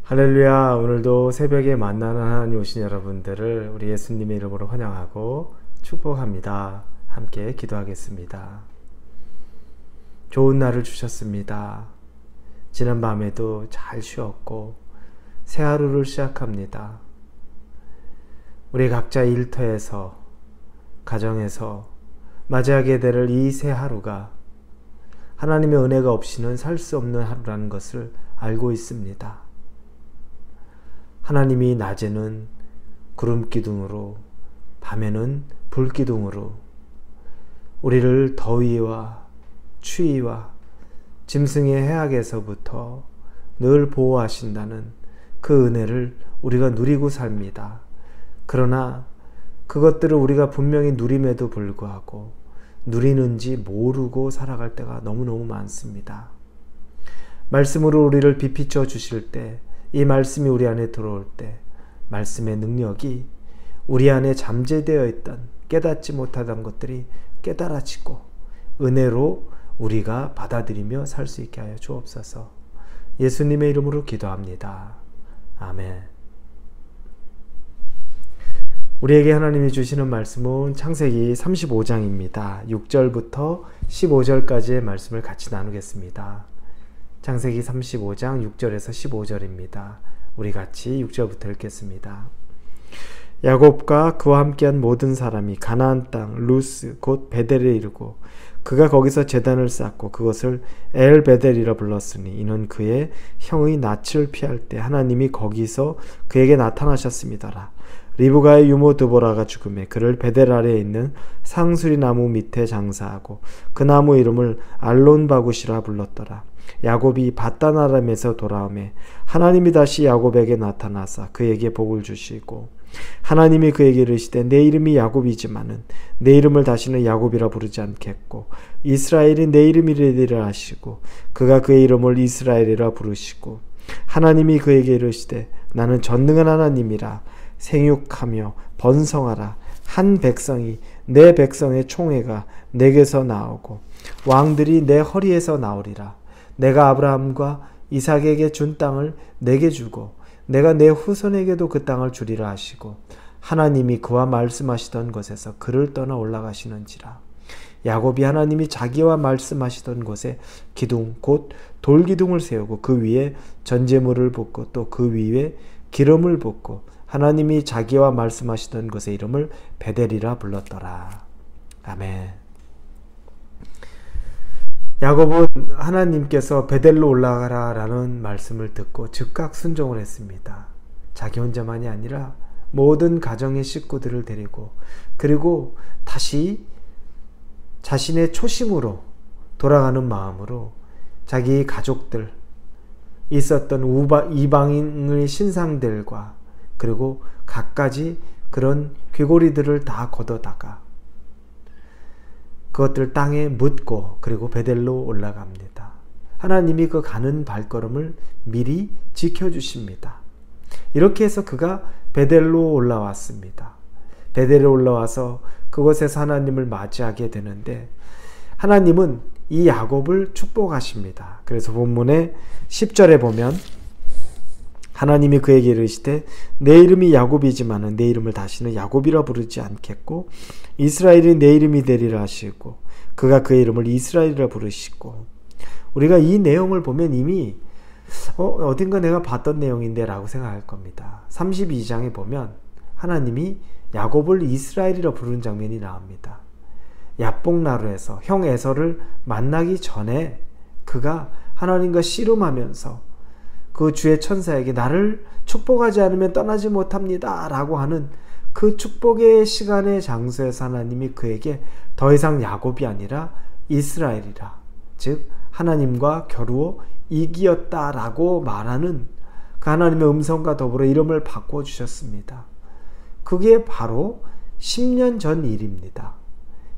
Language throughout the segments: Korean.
할렐루야. 오늘도 새벽에 만나는 하나님 오신 여러분들을 우리 예수님의 이름으로 환영하고 축복합니다. 함께 기도하겠습니다. 좋은 날을 주셨습니다. 지난 밤에도 잘 쉬었고 새 하루를 시작합니다. 우리 각자 일터에서 가정에서 맞이하게 될 이 새 하루가 하나님의 은혜가 없이는 살 수 없는 하루라는 것을 알고 있습니다. 하나님이 낮에는 구름기둥으로 밤에는 불기둥으로 우리를 더위와 추위와 짐승의 해악에서부터 늘 보호하신다는 그 은혜를 우리가 누리고 삽니다. 그러나 그것들을 우리가 분명히 누림에도 불구하고 누리는지 모르고 살아갈 때가 너무너무 많습니다. 말씀으로 우리를 비비춰 주실 때, 이 말씀이 우리 안에 들어올 때 말씀의 능력이 우리 안에 잠재되어 있던 깨닫지 못하던 것들이 깨달아지고 은혜로 우리가 받아들이며 살 수 있게 하여 주옵소서. 예수님의 이름으로 기도합니다. 아멘. 우리에게 하나님이 주시는 말씀은 창세기 35장입니다. 6절부터 15절까지의 말씀을 같이 나누겠습니다. 창세기 35장 6절에서 15절입니다. 우리 같이 6절부터 읽겠습니다. 야곱과 그와 함께한 모든 사람이 가나안 땅 루스 곧 베델에 이르고 그가 거기서 제단을 쌓고 그것을 엘베델이라 불렀으니 이는 그의 형의 낯을 피할 때 하나님이 거기서 그에게 나타나셨습니다라. 리브가의 유모 드보라가 죽음에 그를 베델 아래에 있는 상수리 나무 밑에 장사하고 그 나무 이름을 알론바굿이라 불렀더라. 야곱이 밧단 아람에서 돌아오매 하나님이 다시 야곱에게 나타나사 그에게 복을 주시고 하나님이 그에게 이르시되 내 이름이 야곱이지만은 내 이름을 다시는 야곱이라 부르지 않겠고 이스라엘이 내 이름이리라 하시고 그가 그의 이름을 이스라엘이라 부르시고 하나님이 그에게 이르시되 나는 전능한 하나님이라 생육하며 번성하라. 한 백성이 내 백성의 총회가 내게서 나오고 왕들이 내 허리에서 나오리라. 내가 아브라함과 이삭에게 준 땅을 내게 주고 내가 내 후손에게도 그 땅을 주리라 하시고 하나님이 그와 말씀하시던 곳에서 그를 떠나 올라가시는지라. 야곱이 하나님이 자기와 말씀하시던 곳에 기둥 곧 돌기둥을 세우고 그 위에 전제물을 붓고 또 그 위에 기름을 붓고 하나님이 자기와 말씀하시던 곳의 이름을 베델이라 불렀더라. 아멘. 야곱은 하나님께서 베델로 올라가라 라는 말씀을 듣고 즉각 순종을 했습니다. 자기 혼자만이 아니라 모든 가정의 식구들을 데리고 그리고 다시 자신의 초심으로 돌아가는 마음으로 자기 가족들, 있었던 이방인의 신상들과 그리고 갖가지 그런 귀고리들을 다 걷어다가 그것들 땅에 묻고 그리고 베델로 올라갑니다. 하나님이 그 가는 발걸음을 미리 지켜주십니다. 이렇게 해서 그가 베델로 올라왔습니다. 베델에 올라와서 그곳에서 하나님을 맞이하게 되는데 하나님은 이 야곱을 축복하십니다. 그래서 본문의 10절에 보면 하나님이 그에게 이르시되 내 이름이 야곱이지만은 내 이름을 다시는 야곱이라 부르지 않겠고 이스라엘이 내 이름이 되리라 하시고 그가 그의 이름을 이스라엘이라 부르시고 우리가 이 내용을 보면 이미 어딘가 내가 봤던 내용인데 라고 생각할 겁니다. 32장에 보면 하나님이 야곱을 이스라엘이라 부르는 장면이 나옵니다. 야복나루에서 형 에서를 만나기 전에 그가 하나님과 씨름하면서 그 주의 천사에게 나를 축복하지 않으면 떠나지 못합니다 라고 하는 그 축복의 시간의 장소에서 하나님이 그에게 더 이상 야곱이 아니라 이스라엘이라, 즉 하나님과 겨루어 이기었다라고 말하는 그 하나님의 음성과 더불어 이름을 바꿔주셨습니다. 그게 바로 10년 전 일입니다.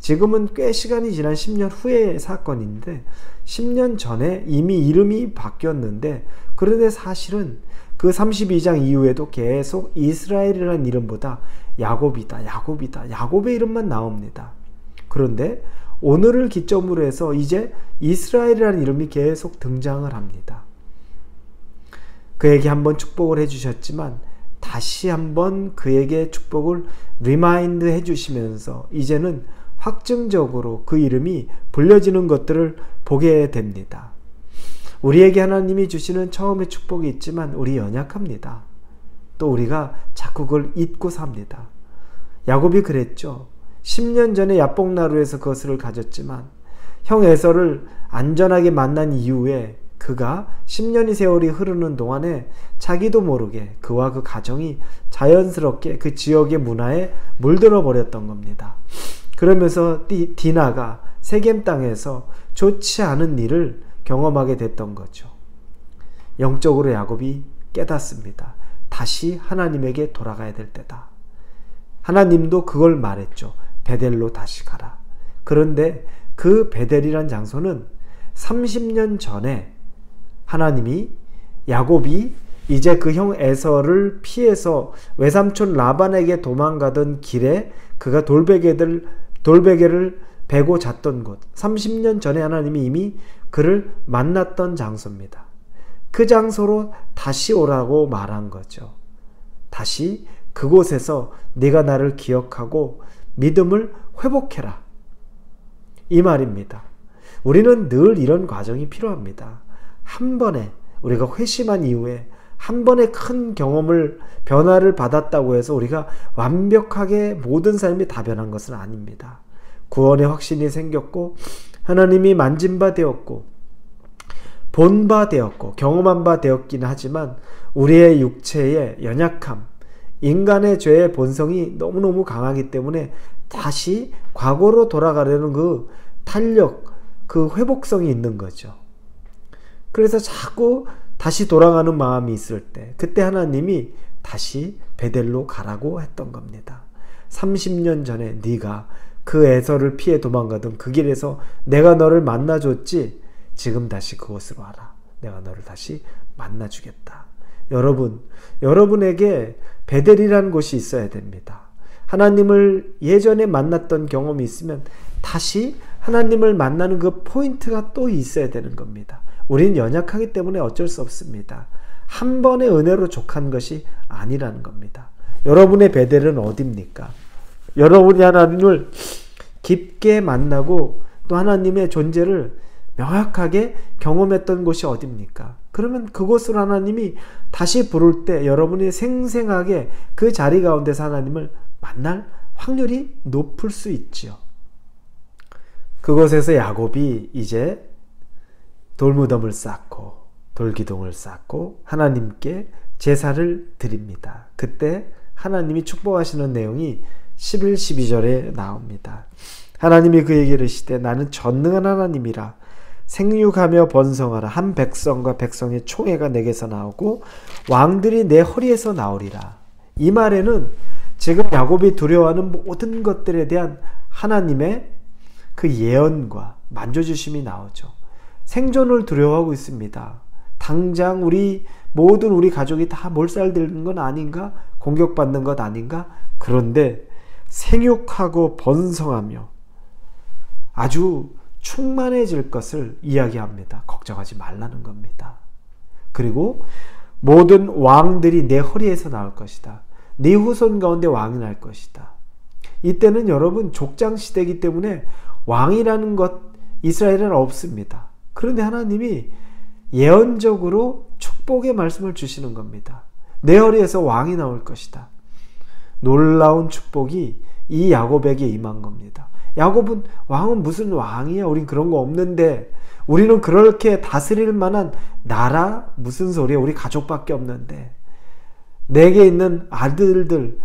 지금은 꽤 시간이 지난 10년 후의 사건인데 10년 전에 이미 이름이 바뀌었는데 그런데 사실은 그 32장 이후에도 계속 이스라엘이라는 이름보다 야곱이다, 야곱이다, 야곱의 이름만 나옵니다. 그런데 오늘을 기점으로 해서 이제 이스라엘이라는 이름이 계속 등장을 합니다. 그에게 한번 축복을 해주셨지만 다시 한번 그에게 축복을 리마인드 해주시면서 이제는 확증적으로 그 이름이 불려지는 것들을 보게 됩니다. 우리에게 하나님이 주시는 처음의 축복이 있지만 우리 연약합니다. 또 우리가 자꾸 그걸 잊고 삽니다. 야곱이 그랬죠. 10년 전에 야복나루에서 그것을 가졌지만 형 에서를 안전하게 만난 이후에 그가 10년의 세월이 흐르는 동안에 자기도 모르게 그와 그 가정이 자연스럽게 그 지역의 문화에 물들어 버렸던 겁니다. 그러면서 디나가 세겜 땅에서 좋지 않은 일을 경험하게 됐던 거죠. 영적으로 야곱이 깨닫습니다. 다시 하나님에게 돌아가야 될 때다. 하나님도 그걸 말했죠. 베델로 다시 가라. 그런데 그 베델이란 장소는 30년 전에 하나님이 야곱이 이제 그 형 에서를 피해서 외삼촌 라반에게 도망가던 길에 그가 돌베개를 베고 잤던 곳, 30년 전에 하나님이 이미 그를 만났던 장소입니다. 그 장소로 다시 오라고 말한 거죠. 다시 그곳에서 네가 나를 기억하고 믿음을 회복해라. 이 말입니다. 우리는 늘 이런 과정이 필요합니다. 한 번에 우리가 회심한 이후에 한 번에 큰 경험을 변화를 받았다고 해서 우리가 완벽하게 모든 삶이 다 변한 것은 아닙니다. 구원의 확신이 생겼고 하나님이 만진 바 되었고 본 바 되었고 경험한 바 되었긴 하지만 우리의 육체의 연약함, 인간의 죄의 본성이 너무너무 강하기 때문에 다시 과거로 돌아가려는 그 탄력, 그 회복성이 있는 거죠. 그래서 자꾸 다시 돌아가는 마음이 있을 때 그때 하나님이 다시 베델로 가라고 했던 겁니다. 30년 전에 네가 그 에서를 피해 도망가던 그 길에서 내가 너를 만나줬지. 지금 다시 그곳으로 와라. 내가 너를 다시 만나주겠다. 여러분에게 베델이라는 곳이 있어야 됩니다. 하나님을 예전에 만났던 경험이 있으면 다시 하나님을 만나는 그 포인트가 또 있어야 되는 겁니다. 우리는 연약하기 때문에 어쩔 수 없습니다. 한 번의 은혜로 족한 것이 아니라는 겁니다. 여러분의 베델은 어디입니까? 여러분이 하나님을 깊게 만나고 또 하나님의 존재를 명확하게 경험했던 곳이 어디입니까? 그러면 그곳으로 하나님이 다시 부를 때 여러분이 생생하게 그 자리 가운데서 하나님을 만날 확률이 높을 수 있지요. 그곳에서 야곱이 이제 돌무덤을 쌓고 돌기둥을 쌓고 하나님께 제사를 드립니다. 그때 하나님이 축복하시는 내용이 11, 12절에 나옵니다. 하나님이 그에게 이르시되 나는 전능한 하나님이라 생육하며 번성하라. 한 백성과 백성의 총회가 내게서 나오고 왕들이 내 허리에서 나오리라. 이 말에는 지금 야곱이 두려워하는 모든 것들에 대한 하나님의 그 예언과 만져주심이 나오죠. 생존을 두려워하고 있습니다. 당장 우리 가족이 다 몰살되는 건 아닌가? 공격받는 것 아닌가? 그런데 생육하고 번성하며 아주 충만해질 것을 이야기합니다. 걱정하지 말라는 겁니다. 그리고 모든 왕들이 내 허리에서 나올 것이다. 네 후손 가운데 왕이 날 것이다. 이때는 여러분 족장 시대이기 때문에 왕이라는 것 이스라엘에는 없습니다. 그런데 하나님이 예언적으로 축복의 말씀을 주시는 겁니다. 내 허리에서 왕이 나올 것이다. 놀라운 축복이 이 야곱에게 임한 겁니다. 야곱은 왕은 무슨 왕이야? 우린 그런 거 없는데 우리는 그렇게 다스릴 만한 나라? 무슨 소리야? 우리 가족밖에 없는데 내게 있는 아들들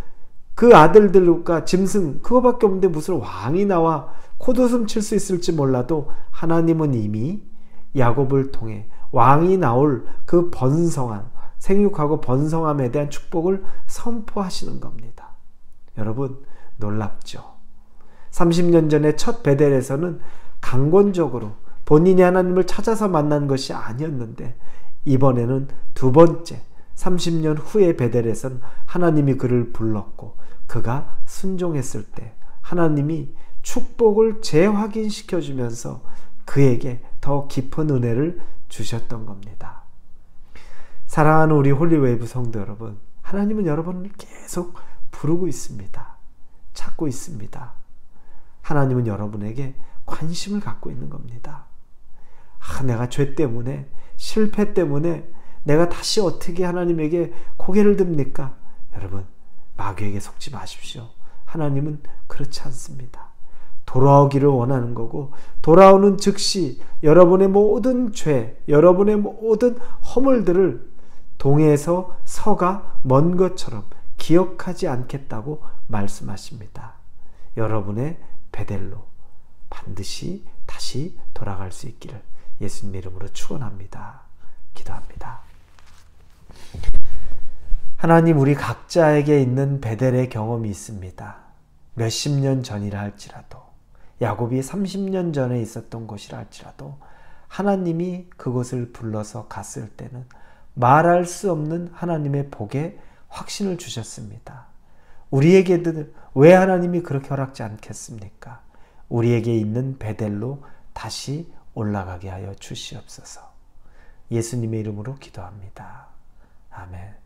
그 아들들과 짐승 그거밖에 없는데 무슨 왕이 나와 콧웃음 칠 수 있을지 몰라도 하나님은 이미 야곱을 통해 왕이 나올 그 번성한 생육하고 번성함에 대한 축복을 선포하시는 겁니다. 여러분 놀랍죠? 30년 전에 첫 베델에서는 강권적으로 본인이 하나님을 찾아서 만난 것이 아니었는데 이번에는 두 번째 30년 후의 베델에서는 하나님이 그를 불렀고 그가 순종했을 때 하나님이 축복을 재확인시켜 주면서 그에게 더 깊은 은혜를 주셨던 겁니다. 사랑하는 우리 홀리웨이브 성도 여러분, 하나님은 여러분을 계속 부르고 있습니다. 찾고 있습니다. 하나님은 여러분에게 관심을 갖고 있는 겁니다. 내가 죄 때문에, 실패 때문에 내가 다시 어떻게 하나님에게 고개를 듭니까? 여러분, 마귀에게 속지 마십시오. 하나님은 그렇지 않습니다. 돌아오기를 원하는 거고, 돌아오는 즉시 여러분의 모든 죄, 여러분의 모든 허물들을 동에서 서가 먼 것처럼 기억하지 않겠다고 말씀하십니다. 여러분의 베델로 반드시 다시 돌아갈 수 있기를 예수님 이름으로 축원합니다. 기도합니다. 하나님, 우리 각자에게 있는 베델의 경험이 있습니다. 몇십 년 전이라 할지라도, 야곱이 30년 전에 있었던 곳이라 할지라도 하나님이 그곳을 불러서 갔을 때는 말할 수 없는 하나님의 복에 확신을 주셨습니다. 우리에게도 왜 하나님이 그렇게 허락지 않겠습니까? 우리에게 있는 베델로 다시 올라가게 하여 주시옵소서. 예수님의 이름으로 기도합니다. 아멘.